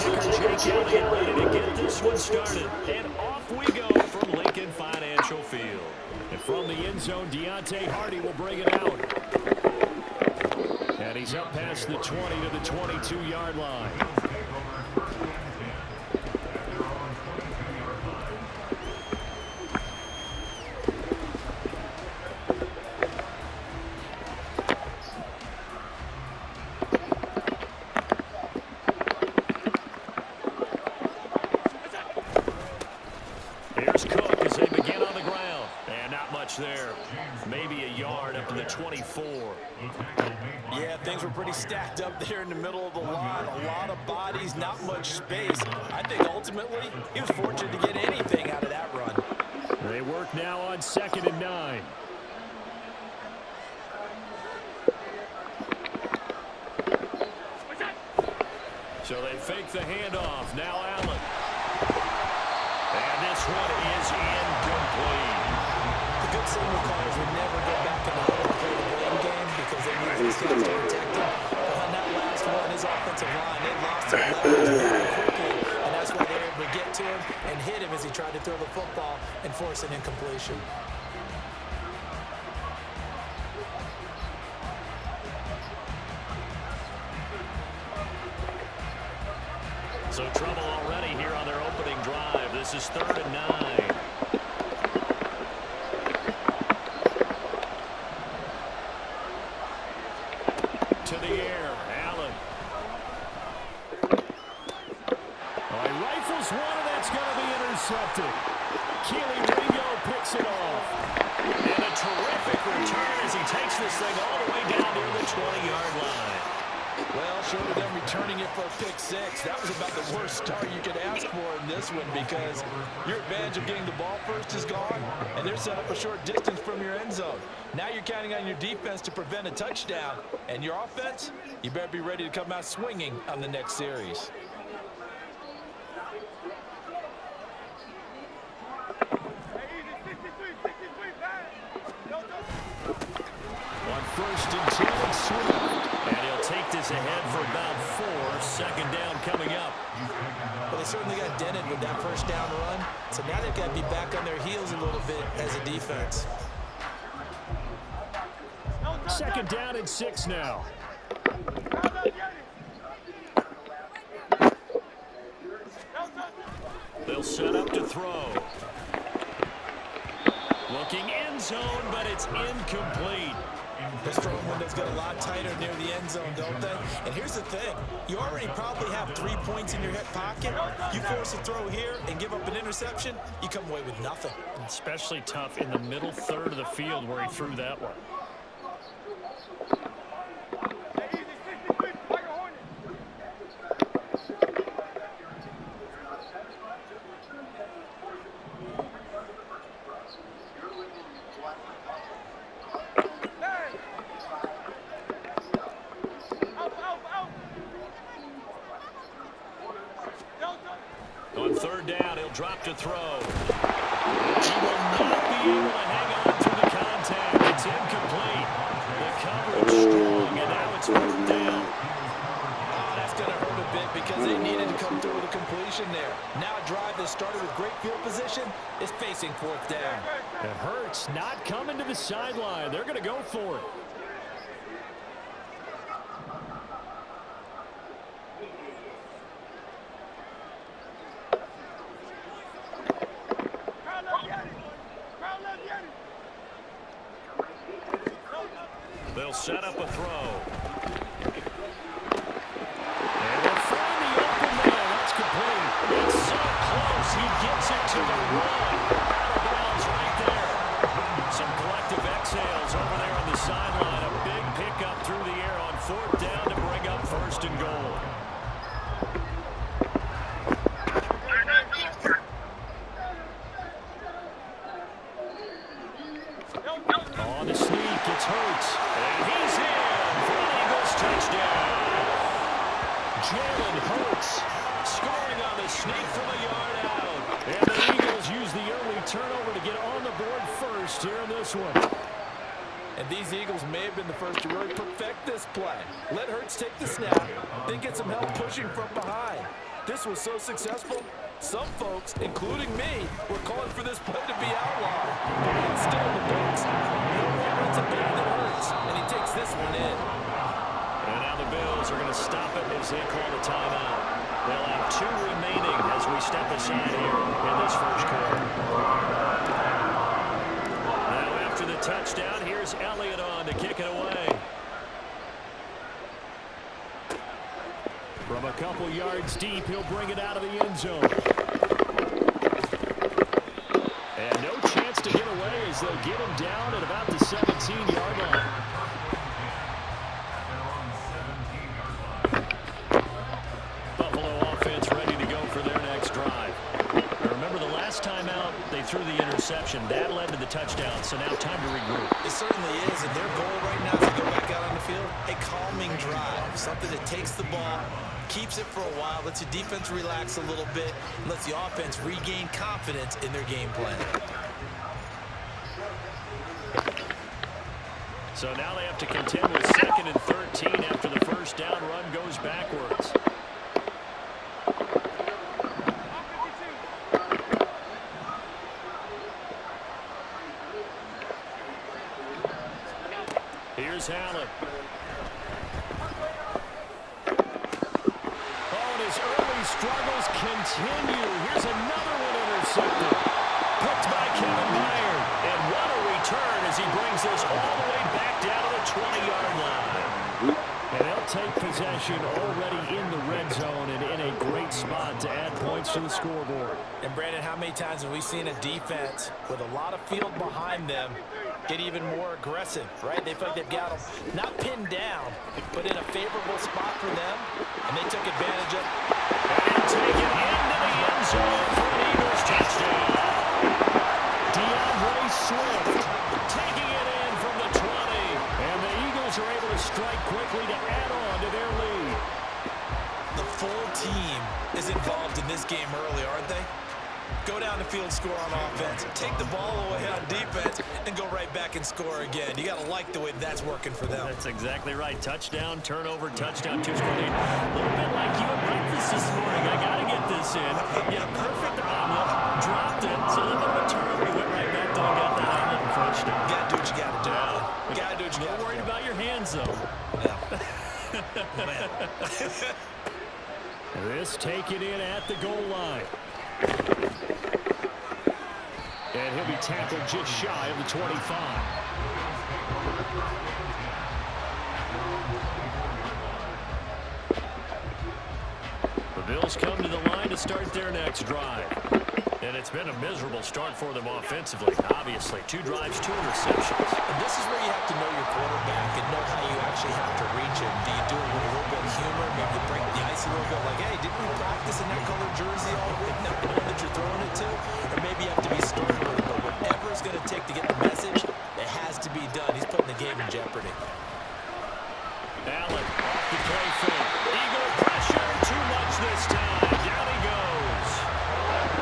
kicker Jake Elliott ready to get this one started. And off we go from Lincoln Financial Field. And from the end zone, Deontay Hardy will bring it out. And he's up past the 20 to the 22-yard line. Here's Cook as they begin on the ground. And not much there. Maybe a yard up to the 24. Yeah, things were pretty stacked up there in the middle of the line. A lot of bodies, not much space. I think ultimately he was fortunate to get anything out of that run. They work now on 2nd and 9. So they fake the handoff. Now Allen. And this one is incomplete. The good signal callers would never go back in the huddle and play the blame game because they need these guys to protect him. But on that last one, his offensive line, they lost their leverage very quickly, and that's why they were able to get to him and hit him as he tried to throw the football and force an incompletion. So trouble already here on their opening drive. This is 3rd and 9. To the air, Allen. Oh, he rifles one, and that's going to be intercepted. Keely Ringo picks it off. And a terrific return as he takes this thing all the way down near the 20-yard line. Well, short of them returning it for a pick six, that was about the worst start you could ask for in this one because your advantage of getting the ball first is gone, and they're set up a short distance from your end zone. Now you're counting on your defense to prevent a touchdown, and your offense, you better be ready to come out swinging on the next series. On 1st and 2, it's Swift. And he'll take this ahead for about 4. 2nd down coming up. Well, they certainly got dented with that first down run, so now they've got to be back on their heels a little bit as a defense. 2nd down and 6 now. They'll set up to throw. Looking end zone, but it's incomplete. The throwing windows get a lot tighter near the end zone, don't they? And here's the thing. You already probably have 3 points in your hip pocket. You force a throw here and give up an interception, you come away with nothing. Especially tough in the middle third of the field where he threw that one. On 3rd down, he'll drop to throw. He will not be able to hang on through the contact. It's incomplete. The coverage strong, and now it's 4th down. Oh, that's going to hurt a bit because they needed to come through with a completion there. Now a drive that started with great field position is facing 4th down. It hurts not coming to the sideline. They're going to go for it. They'll set up a throw. And they'll find the open man. That's complete. It's so close. He gets it to the run. Out of bounds right there. Some collective exhales over there on the sideline. A big pickup through the air on 4th down to bring up 1st and goal. On the sneak, it's Hurts. And he's in for an Eagles touchdown. Jalen Hurts scoring on the sneak from a yard out. And the Eagles use the early turnover to get on the board first here in this one. And these Eagles may have been the first to really perfect this play. Let Hurts take the snap, then get some help pushing from behind. This was so successful, some folks, including me, were calling for this play to be outlawed. But it's still in the books. No one runs a play that hurts, and he takes this one in. And now the Bills are going to stop it as they call the timeout. They'll have 2 remaining as we step aside here in this first quarter. Now after the touchdown, here's Elliott on to kick it away. From a couple yards deep, he'll bring it out of the end zone. And no chance to get away as they'll get him down at about the 17-yard line. Buffalo offense ready to go for their next drive. Now remember, the last time out, they threw the interception. That led to the touchdown, so now time to regroup. It certainly is, and their goal right now is to go back out on the field, a calming drive, something that takes the ball, keeps it for a while, lets the defense relax a little bit, and lets the offense regain confidence in their game plan. So now they have to contend with 2nd and 13 after the first down run goes backwards. Here's Allen. Early struggles continue. Here's another one intercepted. Picked by Kevin Byard. And what a return as he brings this all the way back down to the 20-yard line. And they'll take possession already in the red zone and in a great spot to add points to the scoreboard. And Brandon, how many times have we seen a defense with a lot of field behind them get even more aggressive, right? They feel like they've got them not pinned down, but in a favorable spot for them, and they took advantage of it. And take it into the end zone for an Eagles touchdown. DeAndre Swift taking it in from the 20. And the Eagles are able to strike quickly to add on to their lead. The full team is involved in this game early, aren't they? Go down the field, score on offense, take the ball away on defense, and go right back and score again. You got to like the way that's working for them. That's exactly right. Touchdown, turnover, touchdown, 2 score lead. A little bit like you at breakfast this morning. I got to get this in. Yeah, perfect omelet. Dropped it. So then the return, we went right back to got that omelet and crushed it. Got to do what you got to do. Got to do what you got to do. Don't worry about your hands, though. Man. This taken in at the goal line. And he'll be tackled just shy of the 25. The Bills come to the line to start their next drive. And it's been a miserable start for them offensively. Obviously, 2 drives, 2 interceptions. And this is where you have to know your quarterback and know how you actually have to reach him. Do you do it with a little bit of humor? Maybe you break the ice a little bit like, hey, didn't we practice in that colored jersey all week? Now the one that you're throwing it to? Or maybe you have to be stern with it. But whatever it's going to take to get the message, it has to be done. He's putting the game in jeopardy. Allen off the play fake. Eagle pressure. Too much this time. Down he goes.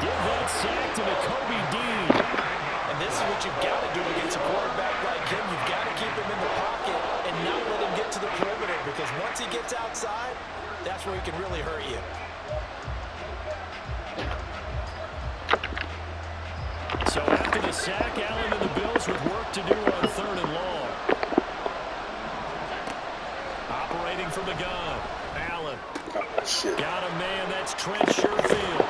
Give that sack to Kobe Dean. And this is what you've got to do against a quarterback like him. You've got to keep him in the pocket and not let him get to the perimeter, because once he gets outside, that's where he can really hurt you. So after the sack, Allen and the Bills with work to do on 3rd and long. Operating from the gun. Allen. Got a man. That's Trent Sherfield.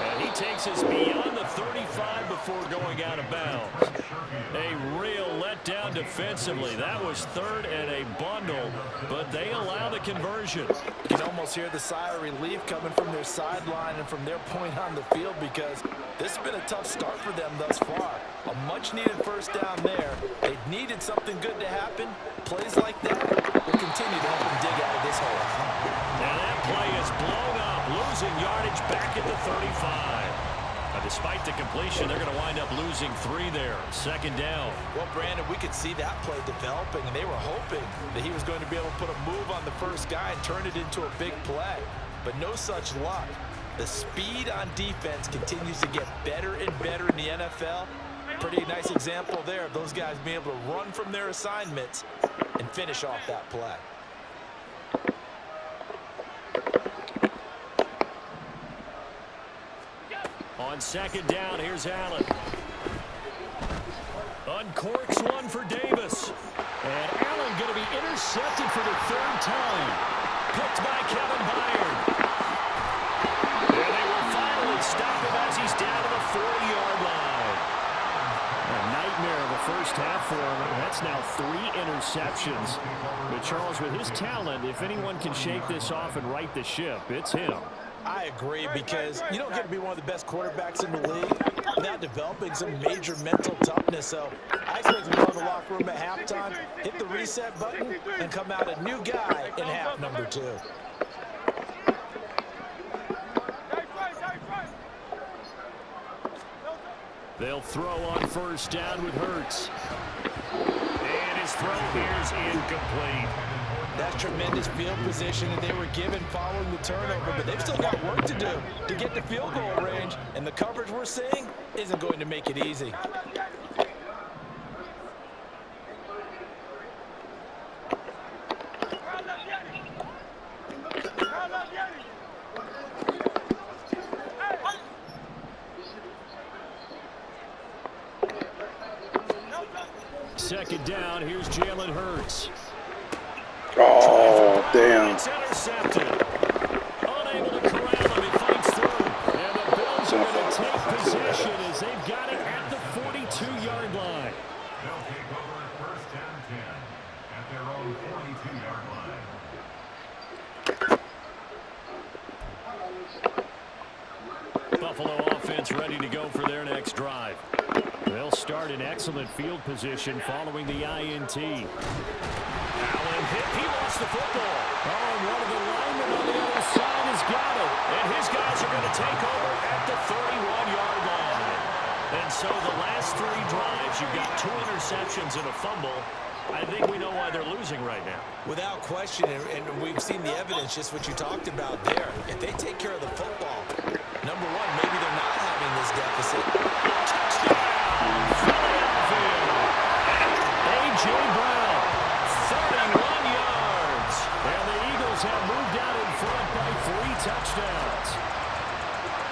And he takes us beyond the 35 before going out of bounds. A real letdown defensively. That was 3rd and a bundle, but they allow the conversion. You can almost hear the sigh of relief coming from their sideline and from their point on the field, because this has been a tough start for them thus far. A much-needed first down there. They needed something good to happen. Plays like that will continue to help them dig out of this hole. Now that play is blown up, losing yardage back at the 35. Despite the completion, they're going to wind up losing 3 there. 2nd down. Well, Brandon, we could see that play developing, and they were hoping that he was going to be able to put a move on the first guy and turn it into a big play. But no such luck. The speed on defense continues to get better and better in the NFL. Pretty nice example there of those guys being able to run from their assignments and finish off that play. On second down, here's Allen. Uncorks one for Davis. And Allen going to be intercepted for the third time. Picked by Kevin Byard. And they will finally stop him as he's down to the 40-yard line. A nightmare of the first half for him. That's now 3 interceptions. But Charles, with his talent, if anyone can shake this off and right the ship, it's him. I agree, because you don't get to be one of the best quarterbacks in the league without developing some major mental toughness. So I expect him to go in the locker room at halftime, hit the reset button, and come out a new guy in half number 2. They'll throw on first down with Hurts. And his throw here is incomplete. That's tremendous field position that they were given following the turnover, but they've still got work to do to get to field goal range, and the coverage we're seeing isn't going to make it easy. Second down, here's Jalen Hurts. Oh, damn. It's intercepted. Unable to corral him, he fights through. And the Bills are going to take possession as they've got it at the 42-yard line. They'll take over at first and 10 at their own 42-yard line. Buffalo offense ready to go for their next drive. They'll start in excellent field position following the INT. Allen hit. He lost the football. Oh, and one of the linemen on the other side has got it. And his guys are going to take over at the 31-yard line. And so the last 3 drives, you've got 2 interceptions and a fumble. I think we know why they're losing right now. Without question, and we've seen the evidence, just what you talked about there. If they take care of the football, number one, maybe they're not having this deficit. Touchdown, Philadelphia. A.J. Brown, 31 yards. And the Eagles have moved out in front by 3 touchdowns.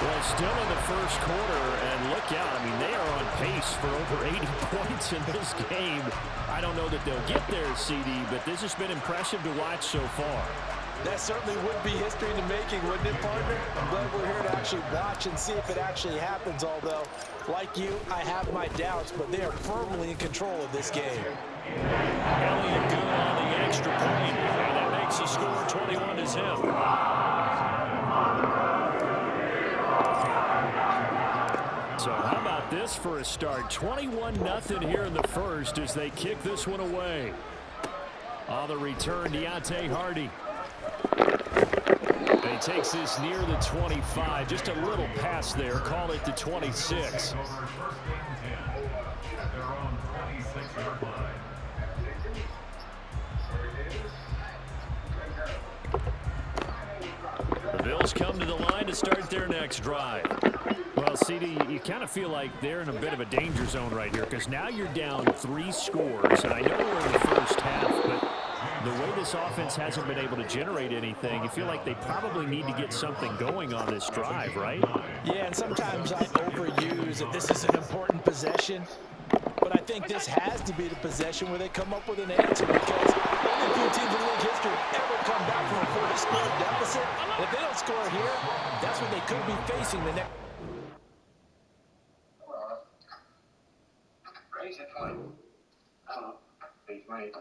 Well, still in the first quarter, and look out. I mean, they are on pace for over 80 points in this game. I don't know that they'll get there, CD, but this has been impressive to watch so far. That certainly would be history in the making, wouldn't it, partner? I'm glad we're here to actually watch and see if it actually happens, although, like you, I have my doubts, but they are firmly in control of this game. Elliott good on the extra point, and that makes the score 21-0. So how about this for a start? 21-0 here in the first as they kick this one away. On the return, Deontay Hardy. He takes this near the 25. Just a little pass there. Call it the 26. The Bills come to the line to start their next drive. Well, CD, you kind of feel like they're in a bit of a danger zone right here because now you're down 3 scores. And I know we're in the first half, but the way this offense hasn't been able to generate anything, you feel like they probably need to get something going on this drive, right? Yeah, and sometimes I overuse that this is an important possession, but I think this has to be the possession where they come up with an answer, because only a few teams in league history have ever come back from a 40-score deficit. And if they don't score here, that's what they could be facing the next. Raise it point. Please, mate.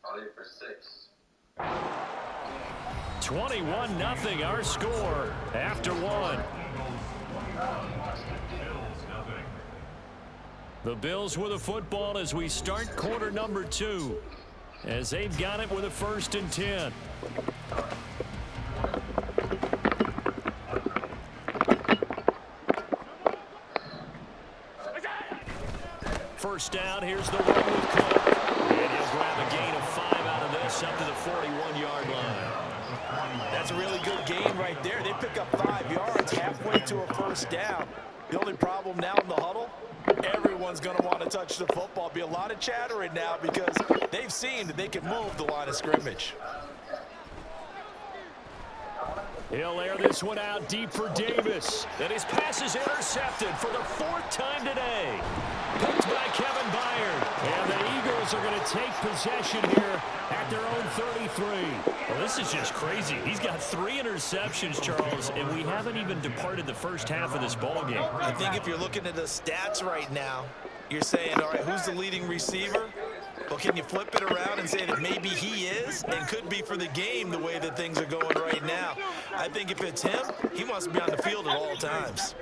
All here for 6. 21-0 our score after 1. The Bills with a football as we start quarter number 2, as they've got it with a 1st and 10. First down, here's the run with Cook. And he'll grab a gain of 5 out of this up to the 41-yard line. That's a really good gain right there. They pick up 5 yards halfway to a first down. The only problem now in the huddle, everyone's going to want to touch the football. Be a lot of chattering now because they've seen that they can move the line of scrimmage. He'll air this one out deep for Davis. And his pass is intercepted for the 4th time today. Picked by Kevin Byard. And the Eagles are going to take possession here at their own 33. Well, this is just crazy. He's got 3 interceptions, Charles, and we haven't even departed the first half of this ballgame. I think if you're looking at the stats right now, you're saying, all right, who's the leading receiver? Well, can you flip it around and say that maybe he is and could be for the game the way that things are going right now? I think if it's him, he wants to be on the field at all times.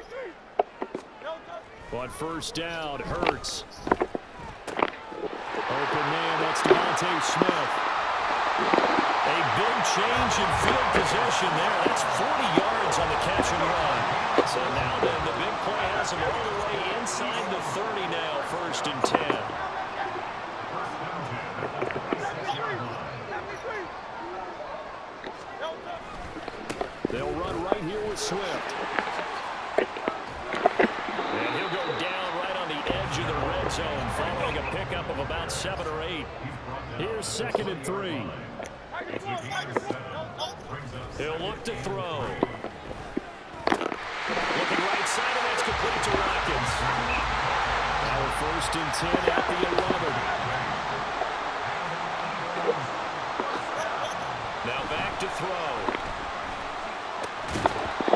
On first down, Hurts. Open man, that's Devontae Smith. A big change in field position there. That's 40 yards on the catch and run. So now then, the big play has him all the way inside the 30 now, 1st and 10. They'll run right here with Swift. And he'll go down right on the edge of the red zone following a pickup of about 7 or 8. Here's 2nd and 3. He'll look to throw. Looking right side, and that's complete to Watkins. Now 1st and 10 at the 11. Now back to throw.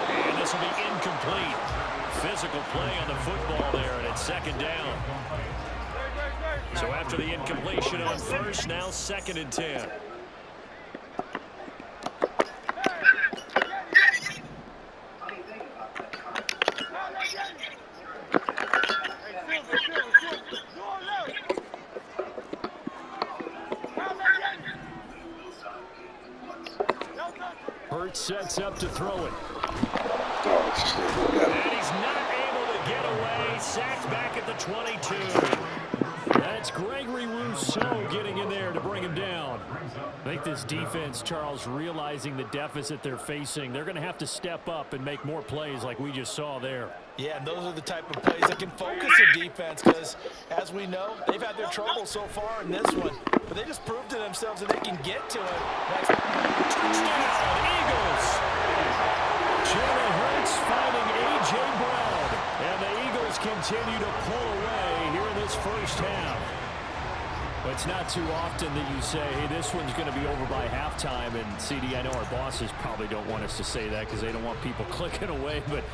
And this will be incomplete. Physical play on the football there, and it's 2nd down. So after the incompletion on 1st, now 2nd and 10. Hurts sets up to throw it. And he's not able to get away. Sacked back at the 22. That's Gregory Rousseau getting in there to bring him down. I think this defense, Charles, realizing the deficit they're facing, they're going to have to step up and make more plays like we just saw there. Yeah, and those are the type of plays that can focus a defense because, as we know, they've had their trouble so far in this one. But they just proved to themselves that they can get to it. That's touchdown, Eagles! Jalen Hurts finding A.J. Brown. And the Eagles continue to pull away here in this 1st half. But it's not too often that you say, hey, this one's going to be over by halftime. And, CD, I know our bosses probably don't want us to say that because they don't want people clicking away. But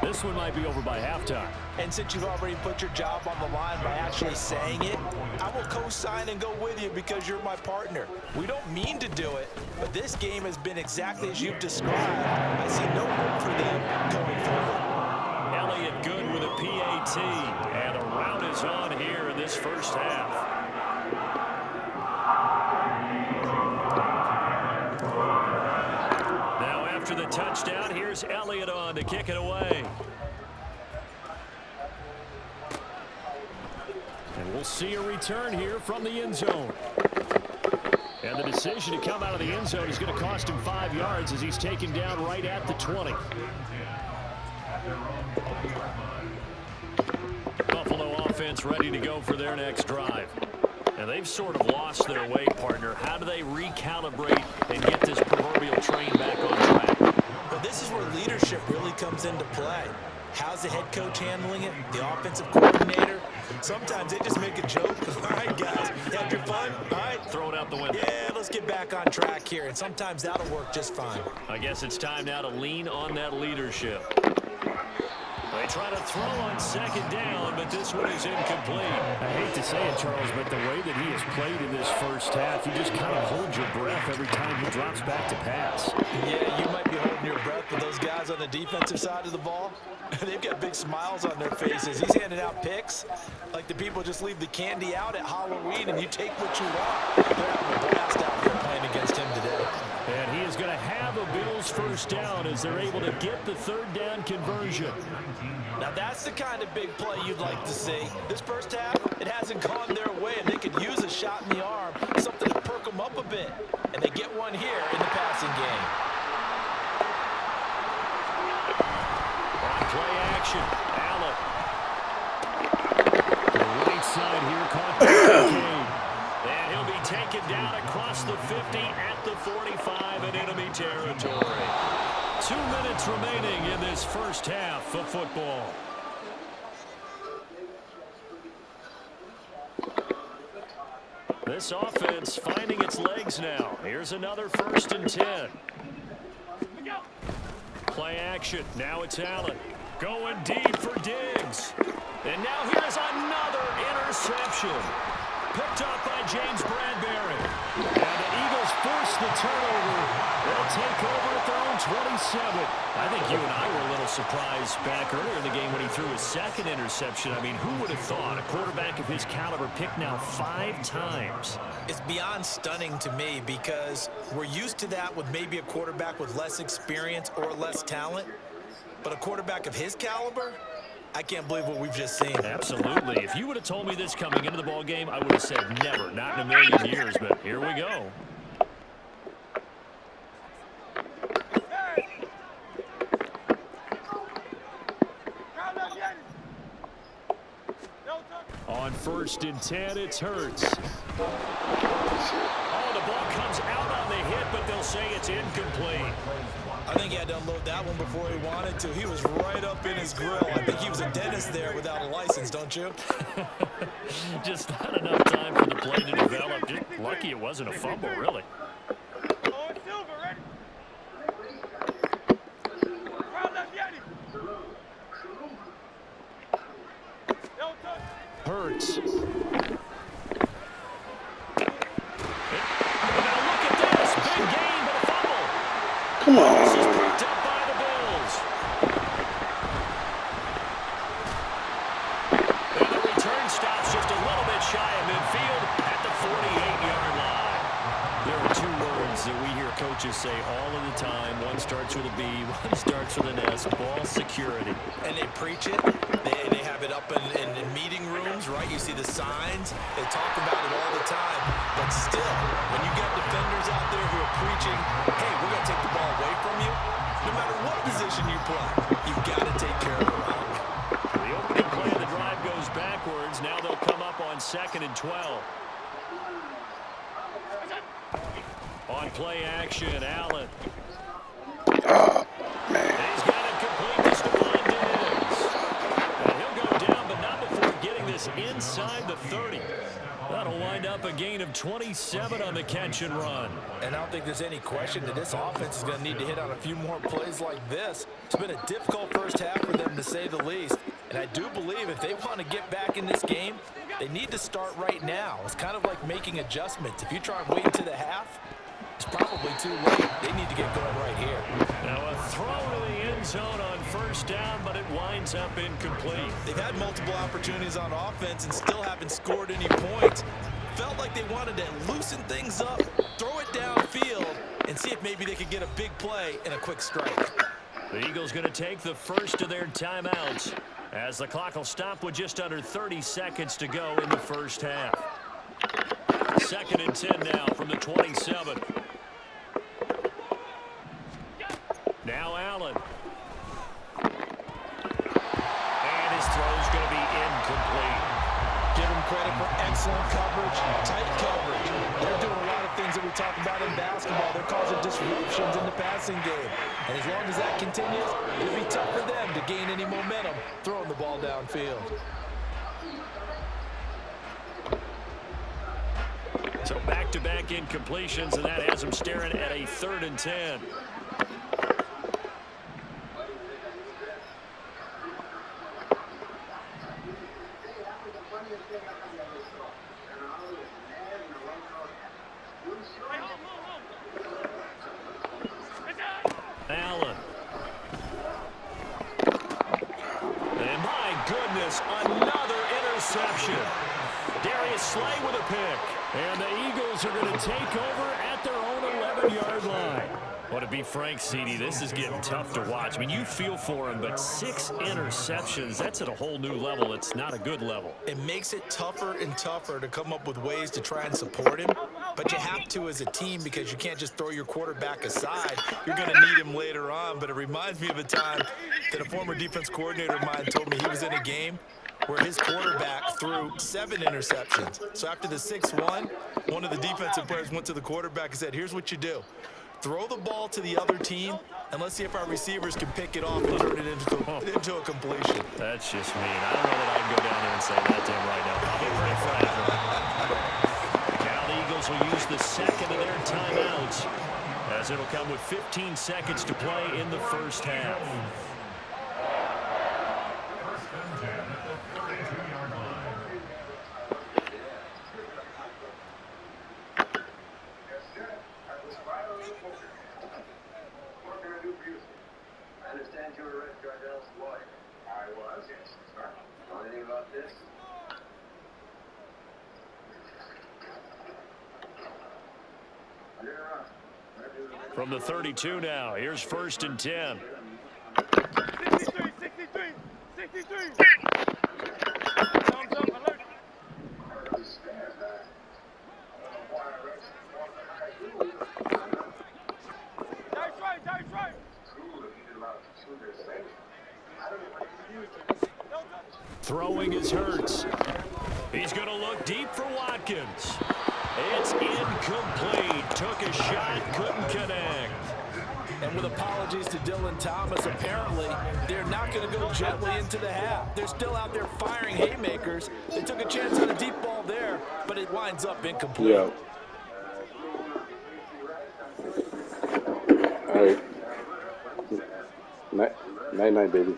this one might be over by halftime. And since you've already put your job on the line by actually saying it, I will co-sign and go with you because you're my partner. We don't mean to do it, but this game has been exactly as you've described. I see no hope for them going forward. Elliott good with a PAT, and the route is on here in this 1st half. Now after the touchdown, here's Elliott on to kick it away. And we'll see a return here from the end zone. And the decision to come out of the end zone is going to cost him 5 yards as he's taken down right at the 20. Buffalo offense ready to go for their next drive. And they've sort of lost their way, partner. How do they recalibrate and get this proverbial train back on track? Well, this is where leadership really comes into play. How's the head coach handling it? The offensive coordinator? Sometimes they just make a joke. All right, guys, you had your fun? All right. Throw it out the window. Yeah, let's get back on track here. And sometimes that'll work just fine. I guess it's time now to lean on that leadership. They try to throw on 2nd down, but this one is incomplete. I hate to say it, Charles, but the way that he has played in this 1st half, you just kind of hold your breath every time he drops back to pass. Yeah, you might be holding your breath, but those guys on the defensive side of the ball, they've got big smiles on their faces. He's handing out picks like the people just leave the candy out at Halloween and you take what you want. They're having a blast out there playing against him today. And he is going to have a Bills 1st down as they're able to get the 3rd down conversion. Now that's the kind of big play you'd like to see. This 1st half, it hasn't gone their way, and they could use a shot in the arm, something to perk them up a bit. And they get one here in the passing game. On play action, Allen. The right side here caught by Kane. And he'll be taken down across the 50 at the 45 in enemy territory. 2 minutes remaining in this first half of football. This offense finding its legs now. Here's another 1st and 10. Play action. Now it's Allen. Going deep for Diggs. And now here's another interception. Picked up by James Bradbury. And the Eagles force the turnover. They'll take over at their own 27. I think you and I were a little surprised back earlier in the game when he threw his 2nd interception. I mean, who would have thought a quarterback of his caliber picked now 5 times? It's beyond stunning to me because we're used to that with maybe a quarterback with less experience or less talent. But a quarterback of his caliber, I can't believe what we've just seen. Absolutely. If you would have told me this coming into the ball game, I would have said never, not in a million years. But here we go. On 1st and 10, it's Hurts. Oh, the ball comes out on the hit, but they'll say it's incomplete. I think he had to unload that one before he wanted to. He was right up in his grill. I think he was a dentist there without a license, don't you? Just not enough time for the play to develop. Just lucky it wasn't a fumble, really. Hurts. And now look at this. Big game, but a fumble. Come on. This is picked up by the Bills. And the return stops just a little bit shy of midfield at the 48-yard line. There are 2 words that we hear coaches say all of the time. One starts with a B, one starts with an S. Ball security. And they preach it. They have it up in meeting rooms, right? You see the signs. They talk about it all the time. But still, when you get defenders out there who are preaching, hey, we're going to take the ball away from you, no matter what position you play, you've got to take care of the rock. The opening play of the drive goes backwards. Now they'll come up on 2nd and 12. On play action, Allen. Oh, man. And he's got it complete to Stephon Diggs. And he'll go down, but not before getting this inside the 30. That'll wind up a gain of 27 on the catch and run. And I don't think there's any question that this offense is going to need to hit on a few more plays like this. It's been a difficult first half for them, to say the least. And I do believe if they want to get back in this game, they need to start right now. It's kind of like making adjustments. If you try and wait until the half, it's probably too late. They need to get going right here. Now a throw to the end zone on 1st down, but it winds up incomplete. They've had multiple opportunities on offense and still haven't scored any points. Felt like they wanted to loosen things up, throw it downfield, and see if maybe they could get a big play and a quick strike. The Eagles going to take the first of their timeouts as the clock will stop with just under 30 seconds to go in the first half. 2nd and 10 now from the 27. Now Allen. And his throw's going to be incomplete. Give them credit for excellent coverage, tight coverage. They're doing a lot of things that we talk about in basketball. They're causing disruptions in the passing game. And as long as that continues, it'll be tough for them to gain any momentum throwing the ball downfield. So back-to-back incompletions, and that has them staring at a 3rd and 10. Allen. And my goodness, another interception. Darius Slay with a pick. And the Eagles are going to take over at their own 11-yard line. Well, to be frank, CD, this is getting tough to watch. I mean, you feel for him, but 6 interceptions, that's at a whole new level. It's not a good level. It makes it tougher and tougher to come up with ways to try and support him. But you have to as a team because you can't just throw your quarterback aside. You're going to need him later on. But it reminds me of a time that a former defense coordinator of mine told me he was in a game where his quarterback threw 7 interceptions. So after the 6-1, one of the defensive players went to the quarterback and said, here's what you do. Throw the ball to the other team, and let's see if our receivers can pick it off and turn it into a completion. That's just mean. I don't know that I can go down there and say that to him right now. Probably pretty fragile. Now the Eagles will use the second of their timeouts, as it'll come with 15 seconds to play in the first half. First and 10 at the 32-yard line. I understand you were Red Gardell's lawyer. I was, yes. Know anything about this? From the 32 now, here's first and 10. 63. Thumbs up, alert. That's right. Throwing is Hurts. He's going to look deep for Watkins. It's incomplete. Took a shot, couldn't connect. And with apologies to Dylan Thomas, apparently they're not going to go gently into the half. They're still out there firing haymakers. They took a chance on a deep ball there, but it winds up incomplete. Yeah. All right. Night, baby.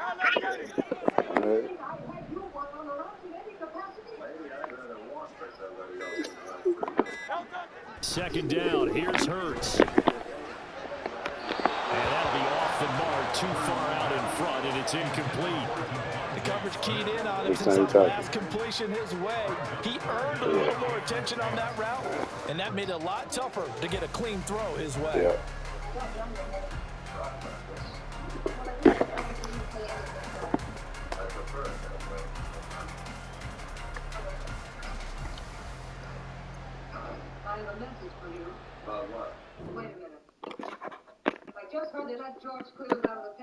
All right. Second down, here's Hurts. And that'll be off the mark, too far out in front, and it's incomplete. The coverage keyed in on him It's since time the to- last completion his way. He earned a little more attention on that route, and that made it a lot tougher to get a clean throw his way. Yeah. I have a message for you. About what? Wait a minute. I just heard they let George clear out of the